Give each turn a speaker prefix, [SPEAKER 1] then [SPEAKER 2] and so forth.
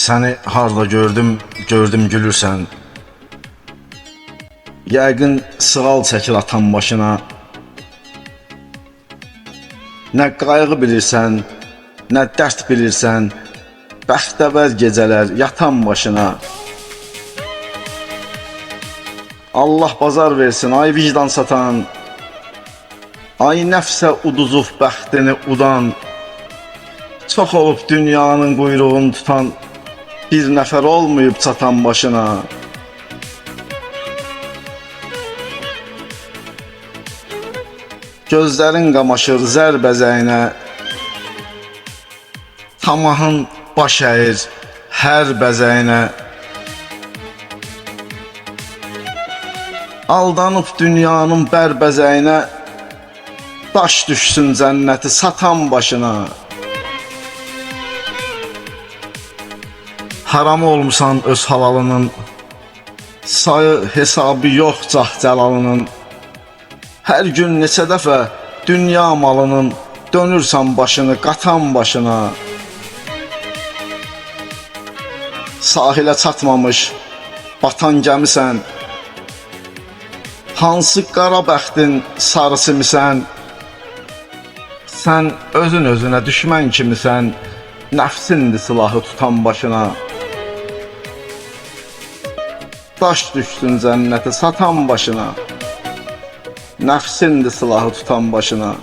[SPEAKER 1] Səni harda gördüm gülürsən. Yəqin sığal çəkir atan başına. Nə qayğı bilirsən, nə dərd bilirsən, bəxtəvər gecələr yatan başına. Allah bazar versin ay vicdan satan, ay nəfsə uduzub bəxtini udan. Çox olub dünyanın quyruğunu tutan, bir nəfər olmayıb çatan başına. Gözlərin qamaşır zər bəzəyinə, tamahın baş əyir hər bəzəyinə. Aldanıb dünyanın bərbəzəyinə, daş düşsün cənnəti satan başına. Haram olmusan öz halalının, sayı hesabı yox cah-cəlalının. Hər gün neçə dəfə dünya malının, dönürsən başını qatan başına. Sahilə çatmamış batan gəmisən, hansı qara bəxtin sarısı misən? Sən özün özünə düşmən kimisən, nəfsindir silahı tutan başına. Daş düşsün cənnəti satan başına, nəfsindir silahı tutan başına.